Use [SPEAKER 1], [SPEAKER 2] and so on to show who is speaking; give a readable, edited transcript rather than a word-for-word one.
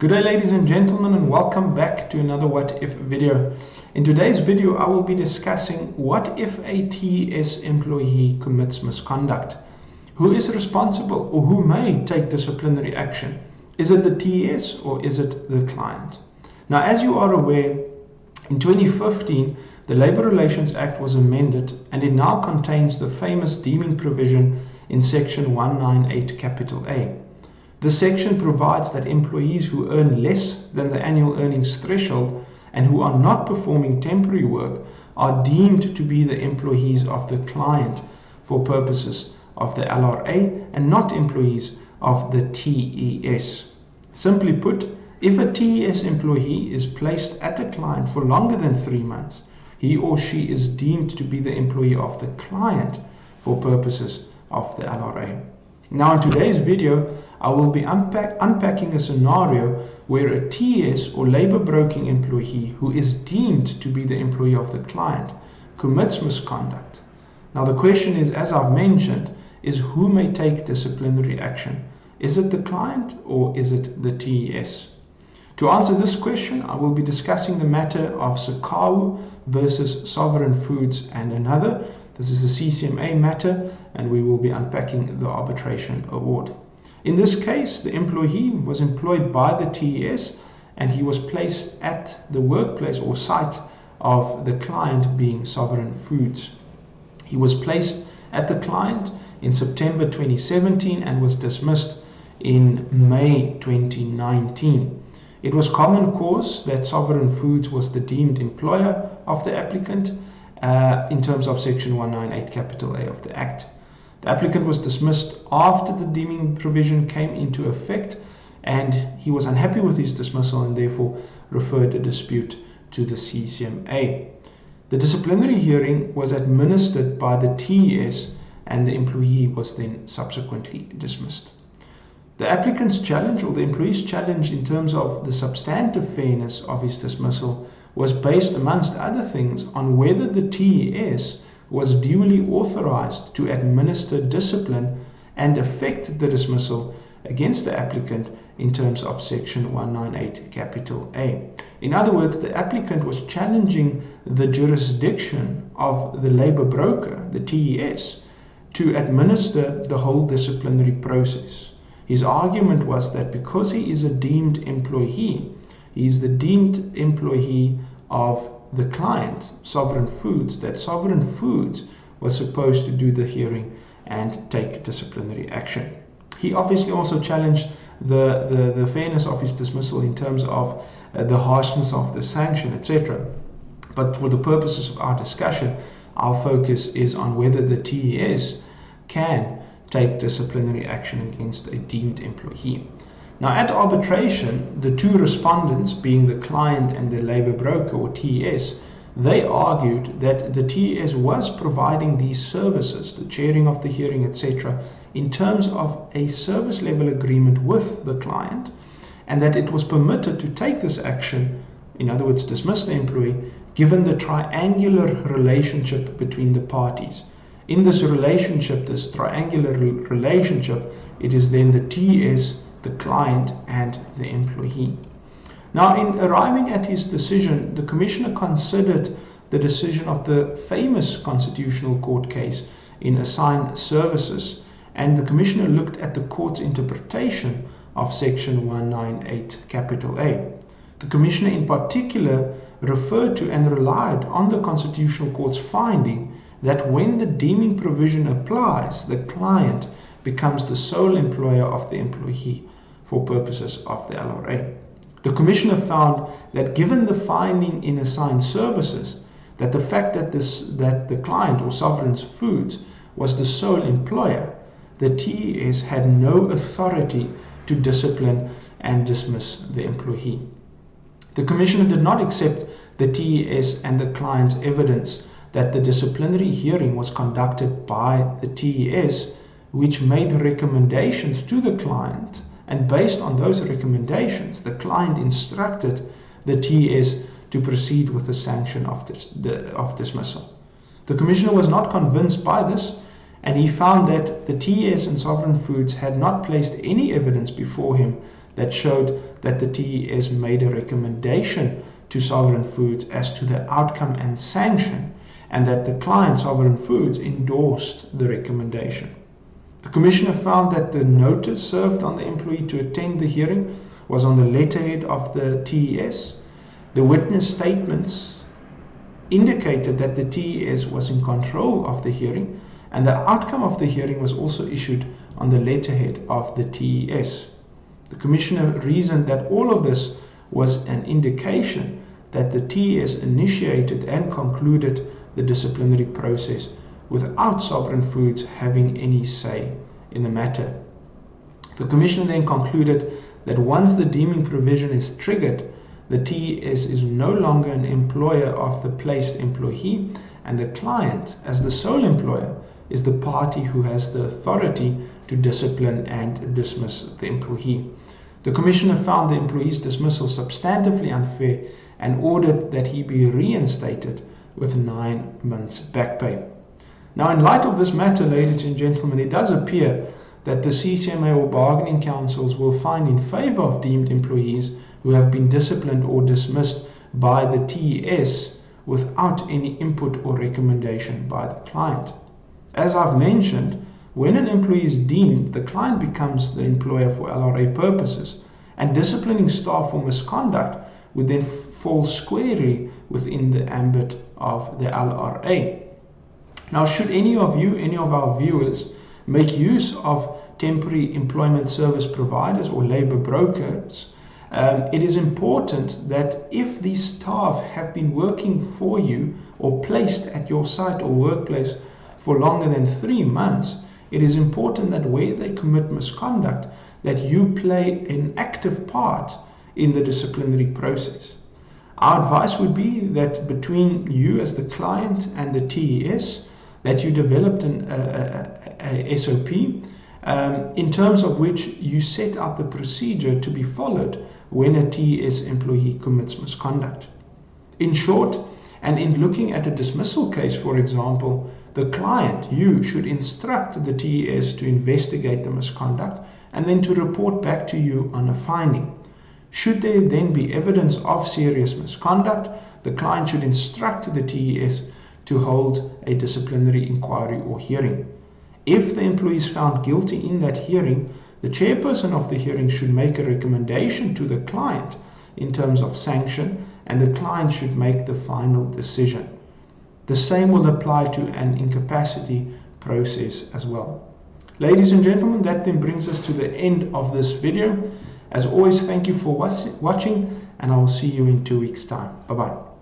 [SPEAKER 1] Good day, ladies and gentlemen, and welcome back to another What If video. In today's video, I will be discussing what if a TES employee commits misconduct. Who is responsible or who may take disciplinary action? Is it the TES or is it the client? Now, as you are aware, in 2015, the Labour Relations Act was amended and it now contains the famous deeming provision in section 198 capital A. This section provides that employees who earn less than the annual earnings threshold and who are not performing temporary work are deemed to be the employees of the client for purposes of the LRA and not employees of the TES. Simply put, if a TES employee is placed at a client for longer than 3 months, he or she is deemed to be the employee of the client for purposes of the LRA. Now, in today's video, I will be unpacking a scenario where a TES or labor broking employee who is deemed to be the employee of the client commits misconduct. Now, the question is, as I've mentioned, is who may take disciplinary action? Is it the client or is it the TES? To answer this question, I will be discussing the matter of Sakau versus Sovereign Foods and another. This is the CCMA matter, and we will be unpacking the arbitration award. In this case, the employee was employed by the TES and he was placed at the workplace or site of the client being Sovereign Foods. He was placed at the client in September 2017 and was dismissed in May 2019. It was common cause that Sovereign Foods was the deemed employer of the applicant in terms of section 198 capital A of the Act. The applicant was dismissed after the deeming provision came into effect, and he was unhappy with his dismissal and therefore referred the dispute to the CCMA. The disciplinary hearing was administered by the TES and the employee was then subsequently dismissed. The applicant's challenge, or the employee's challenge in terms of the substantive fairness of his dismissal, was based, amongst other things, on whether the TES was duly authorized to administer discipline and effect the dismissal against the applicant in terms of section 198 capital A. In other words, the applicant was challenging the jurisdiction of the labor broker, the TES, to administer the whole disciplinary process. His argument was that because he is a deemed employee, he is the deemed employee of the client, Sovereign Foods, that Sovereign Foods was supposed to do the hearing and take disciplinary action. He obviously also challenged the fairness of his dismissal in terms of the harshness of the sanction, etc. But for the purposes of our discussion, our focus is on whether the TES can take disciplinary action against a deemed employee. Now, at arbitration, the two respondents, being the client and the labor broker or TES, they argued that the TES was providing these services, the chairing of the hearing, etc., in terms of a service level agreement with the client, and that it was permitted to take this action, in other words, dismiss the employee, given the triangular relationship between the parties. In this relationship, this triangular relationship, it is then the TES, the client, and the employee. Now, in arriving at his decision, the Commissioner considered the decision of the famous Constitutional Court case in assigned services, and the Commissioner looked at the court's interpretation of section 198 capital A. The Commissioner in particular referred to and relied on the Constitutional Court's finding that when the deeming provision applies, the client becomes the sole employer of the employee for purposes of the LRA. The Commissioner found that given the finding in assigned services, that the fact that the client or Sovereign Foods was the sole employer, the TES had no authority to discipline and dismiss the employee. The Commissioner did not accept the TES and the client's evidence that the disciplinary hearing was conducted by the TES, which made recommendations to the client, and based on those recommendations, the client instructed the TES to proceed with the sanction of dismissal. The Commissioner was not convinced by this, and he found that the TES and Sovereign Foods had not placed any evidence before him that showed that the TES made a recommendation to Sovereign Foods as to the outcome and sanction, and that the client, Sovereign Foods, endorsed the recommendation. The Commissioner found that the notice served on the employee to attend the hearing was on the letterhead of the TES. The witness statements indicated that the TES was in control of the hearing, and the outcome of the hearing was also issued on the letterhead of the TES. The Commissioner reasoned that all of this was an indication that the TES initiated and concluded the disciplinary process without Sovereign Foods having any say in the matter. The Commissioner then concluded that once the deeming provision is triggered, the TES is no longer an employer of the placed employee, and the client, as the sole employer, is the party who has the authority to discipline and dismiss the employee. The Commissioner found the employee's dismissal substantively unfair and ordered that he be reinstated with 9 months back pay. Now, in light of this matter, ladies and gentlemen, it does appear that the CCMA or bargaining councils will find in favor of deemed employees who have been disciplined or dismissed by the TES without any input or recommendation by the client. As I've mentioned, when an employee is deemed, the client becomes the employer for LRA purposes, and disciplining staff for misconduct would then fall squarely within the ambit of the LRA. Now, should any of you, any of our viewers, make use of temporary employment service providers or labor brokers, it is important that if these staff have been working for you or placed at your site or workplace for longer than 3 months, it is important that where they commit misconduct, that you play an active part in the disciplinary process. Our advice would be that between you as the client and the TES, that you developed a SOP in terms of which you set out the procedure to be followed when a TES employee commits misconduct. In short, and in looking at a dismissal case, for example, the client, you, should instruct the TES to investigate the misconduct and then to report back to you on a finding. Should there then be evidence of serious misconduct, the client should instruct the TES to hold a disciplinary inquiry or hearing. If the employee is found guilty in that hearing, the chairperson of the hearing should make a recommendation to the client in terms of sanction, and the client should make the final decision. The same will apply to an incapacity process as well. Ladies and gentlemen, that then brings us to the end of this video. As always, thank you for watching, and I will see you in 2 weeks' time. Bye-bye.